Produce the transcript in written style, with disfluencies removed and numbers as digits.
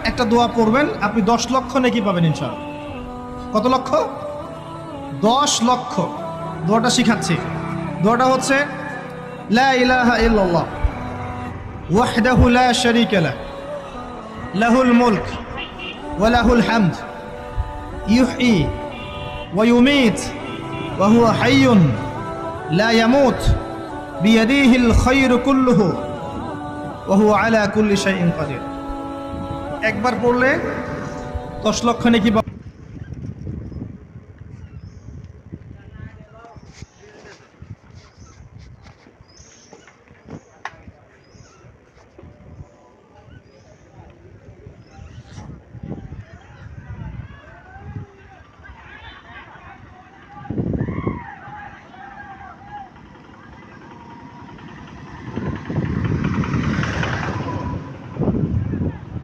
একটা দোয়া পড়বেন, আপনি 10 লক্ষ নেকি পাবেন ইনশাআল্লাহ। কত লক্ষ? 10 লক্ষ। দোয়াটা শিখাচ্ছি। দোয়াটা হচ্ছে লা ইলাহা ইল্লাল্লাহ ওয়াহদাহু লা শারীকা লাহ লাহুল মুলক ওয়া লাহুল হামদ ইউহয়ী ওয়া ইউমীত ওয়া হুয়া হাইয়্যুন লা ইয়ামুত বিয়াদিহিল খায়রু কুল্লুহু ওয়া হুয়া আলা কুল্লি শাইইন কাদির। একবার পড়লে 10 লক্ষ নেকি